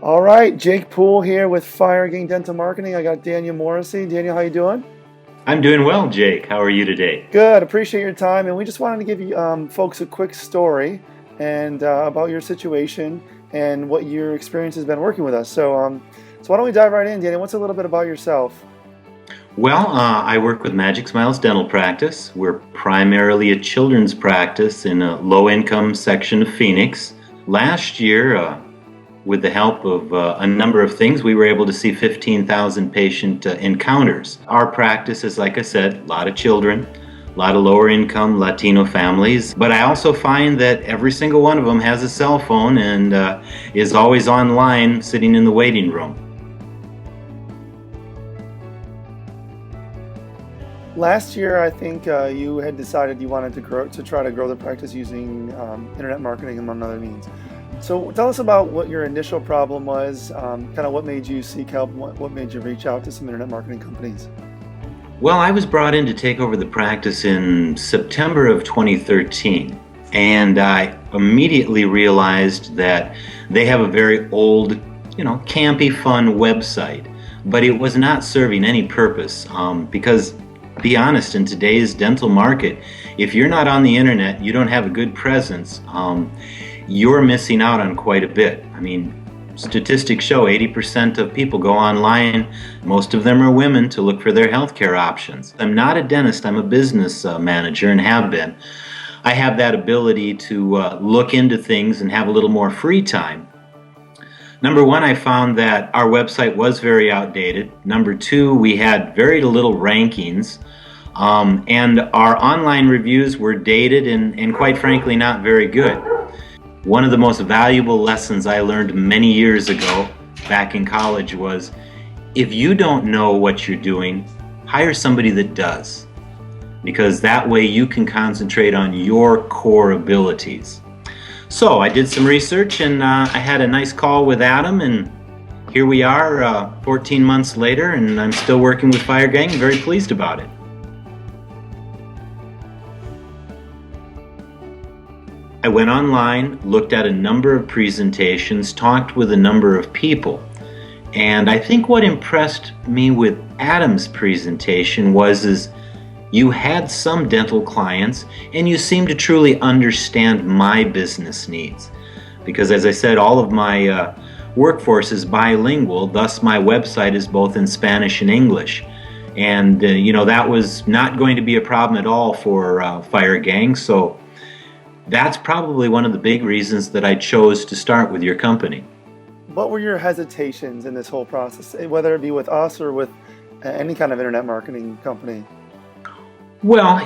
All right, Jake Poole here with Firegang Dental Marketing. I got Daniel Morrissey. Daniel, how you doing? I'm doing well, Jake. How are you today? Good. Appreciate your time. And we just wanted to give you folks a quick story and about your situation and what your experience has been working with us. So why don't we dive right in, Daniel? What's a little bit about yourself? Well, I work with Magic Smiles Dental Practice. We're primarily a children's practice in a low-income section of Phoenix. Last year, with the help of a number of things, we were able to see 15,000 patient encounters. Our practice is, like I said, a lot of children, a lot of lower income Latino families, but I also find that every single one of them has a cell phone and is always online sitting in the waiting room. Last year, I think you had decided you wanted to try to grow the practice using internet marketing, among other means. So tell us about what your initial problem was, kind of what made you seek help, what made you reach out to some internet marketing companies. Well, I was brought in to take over the practice in September of 2013, and I immediately realized that they have a very old, campy, fun website, but it was not serving any purpose because, to be honest, in today's dental market, if you're not on the internet, you don't have a good presence, you're missing out on quite a bit. I mean, statistics show 80% of people go online. Most of them are women to look for their healthcare options. I'm not a dentist, I'm a business manager and have been. I have that ability to look into things and have a little more free time. Number one, I found that our website was very outdated. Number two, we had very little rankings. And our online reviews were dated and quite frankly not very good. One of the most valuable lessons I learned many years ago back in college was, if you don't know what you're doing, hire somebody that does, because that way you can concentrate on your core abilities. So I did some research and I had a nice call with Adam, and here we are 14 months later, and I'm still working with Firegang, very pleased about it. I went online, looked at a number of presentations, talked with a number of people, and I think what impressed me with Adam's presentation was you had some dental clients and you seemed to truly understand my business needs. Because as I said, all of my workforce is bilingual, thus my website is both in Spanish and English. And that was not going to be a problem at all for Firegang, so that's probably one of the big reasons that I chose to start with your company. What were your hesitations in this whole process, whether it be with us or with any kind of internet marketing company? Well,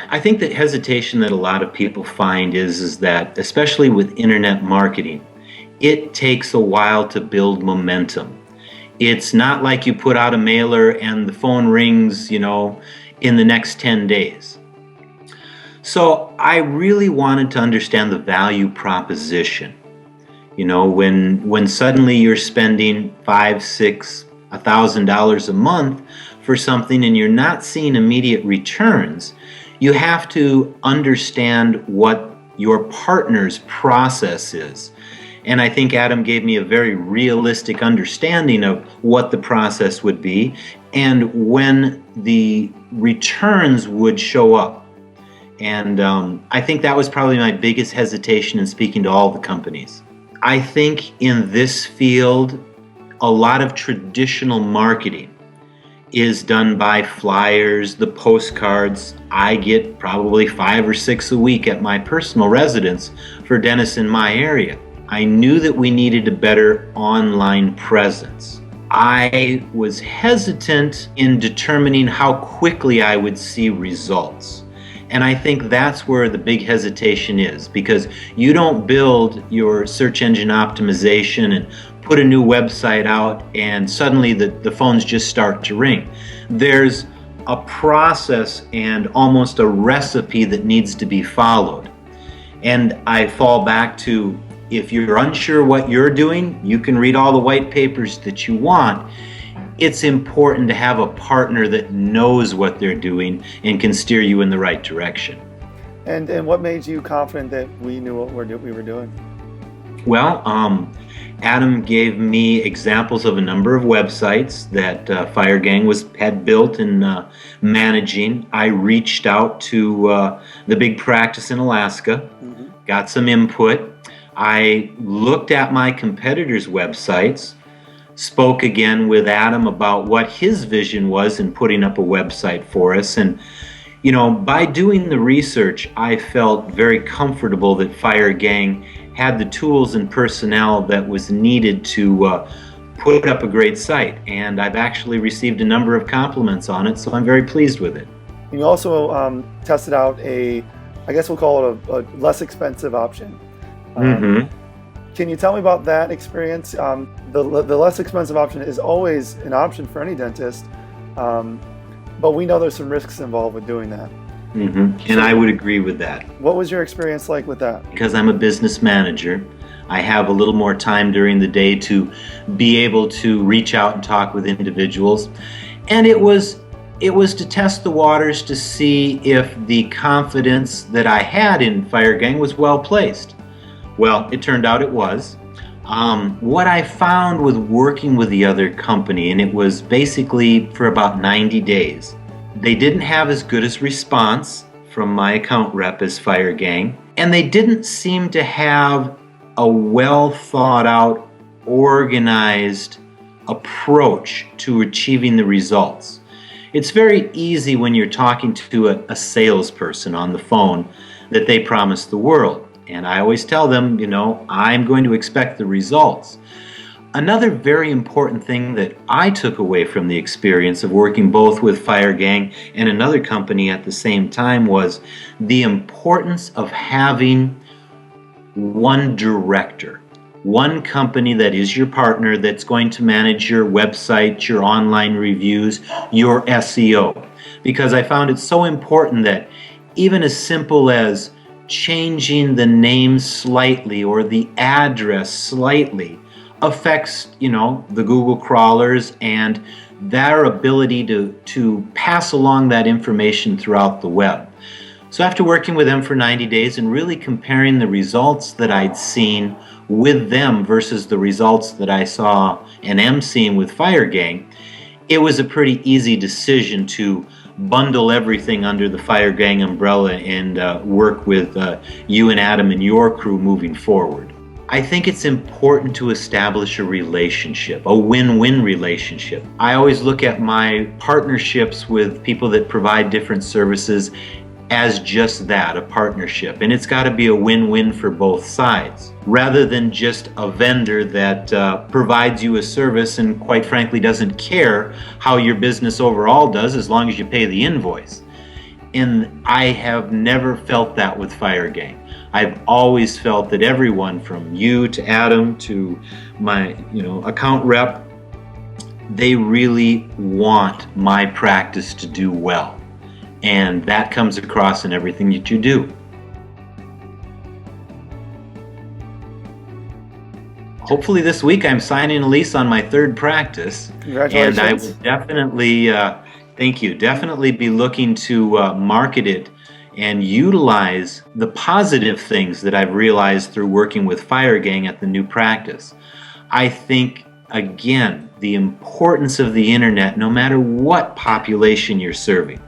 I think the hesitation that a lot of people find is that, especially with internet marketing, it takes a while to build momentum. It's not like you put out a mailer and the phone rings, in the next 10 days. So I really wanted to understand the value proposition. When suddenly you're spending $5, $6, $1,000 a month for something and you're not seeing immediate returns, you have to understand what your partner's process is. And I think Adam gave me a very realistic understanding of what the process would be and when the returns would show up. And I think that was probably my biggest hesitation in speaking to all the companies. I think in this field, a lot of traditional marketing is done by flyers, the postcards. I get probably 5 or 6 a week at my personal residence for dentists in my area. I knew that we needed a better online presence. I was hesitant in determining how quickly I would see results. And I think that's where the big hesitation is, because you don't build your search engine optimization and put a new website out and suddenly the phones just start to ring. There's a process and almost a recipe that needs to be followed. And I fall back to, if you're unsure what you're doing, you can read all the white papers that you want. It's important to have a partner that knows what they're doing and can steer you in the right direction. And what made you confident that we knew what we were doing? Well, Adam gave me examples of a number of websites that Firegang had built and managing. I reached out to the big practice in Alaska, got some input. I looked at my competitors' websites, spoke again with Adam about what his vision was in putting up a website for us. And, by doing the research, I felt very comfortable that Firegang had the tools and personnel that was needed to put up a great site. And I've actually received a number of compliments on it, so I'm very pleased with it. You also tested out I guess we'll call it a less expensive option. Can you tell me about that experience? The less expensive option is always an option for any dentist, but we know there's some risks involved with doing that. And I would agree with that. What was your experience like with that? Because I'm a business manager, I have a little more time during the day to be able to reach out and talk with individuals. And it was to test the waters to see if the confidence that I had in Firegang was well placed. Well, it turned out it was. What I found with working with the other company, and it was basically for about 90 days, they didn't have as good as response from my account rep as Firegang, and they didn't seem to have a well thought out, organized approach to achieving the results. It's very easy when you're talking to a salesperson on the phone that they promise the world. And I always tell them, I'm going to expect the results. Another very important thing that I took away from the experience of working both with Firegang and another company at the same time was the importance of having one director, one company that is your partner that's going to manage your website, your online reviews, your SEO. Because I found it so important that even as simple as changing the name slightly or the address slightly affects, the Google crawlers and their ability to pass along that information throughout the web. So after working with them for 90 days and really comparing the results that I'd seen with them versus the results that I saw and am seeing with Firegang, it was a pretty easy decision to bundle everything under the Firegang umbrella and work with you and Adam and your crew moving forward. I think it's important to establish a relationship, a win-win relationship. I always look at my partnerships with people that provide different services as just that, a partnership. And it's got to be a win-win for both sides, rather than just a vendor that provides you a service and quite frankly doesn't care how your business overall does as long as you pay the invoice. And I have never felt that with Firegang. I've always felt that everyone from you to Adam to my account rep, they really want my practice to do well. And that comes across in everything that you do. Hopefully this week I'm signing a lease on my third practice. Congratulations. And I would definitely, thank you, definitely be looking to market it and utilize the positive things that I've realized through working with Firegang at the new practice. I think, again, the importance of the internet, no matter what population you're serving,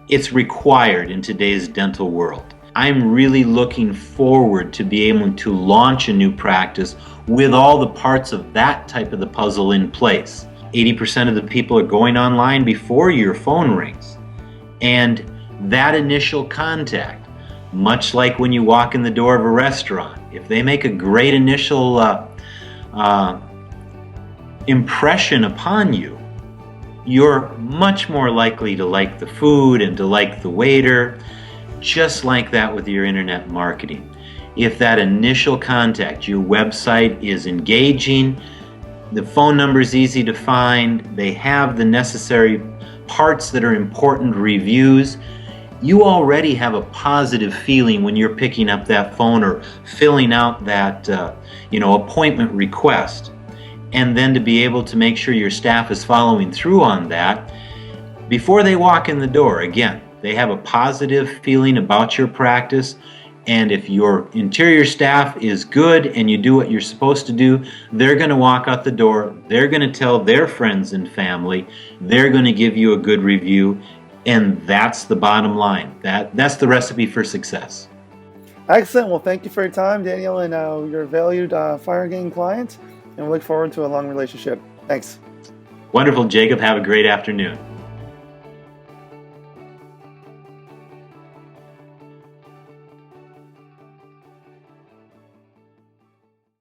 it's required in today's dental world. I'm really looking forward to be able to launch a new practice with all the parts of that type of the puzzle in place. 80% of the people are going online before your phone rings. And that initial contact, much like when you walk in the door of a restaurant, if they make a great initial impression upon you, you're much more likely to like the food and to like the waiter, just like that with your internet marketing. If that initial contact, your website is engaging, the phone number is easy to find, they have the necessary parts that are important reviews, you already have a positive feeling when you're picking up that phone or filling out that appointment request. And then to be able to make sure your staff is following through on that before they walk in the door. Again, they have a positive feeling about your practice. And if your interior staff is good and you do what you're supposed to do, they're going to walk out the door. They're going to tell their friends and family. They're going to give you a good review. And that's the bottom line. That's the recipe for success. Excellent. Well, thank you for your time, Daniel, and your valued Firegang client. And we look forward to a long relationship. Thanks. Wonderful, Jacob. Have a great afternoon.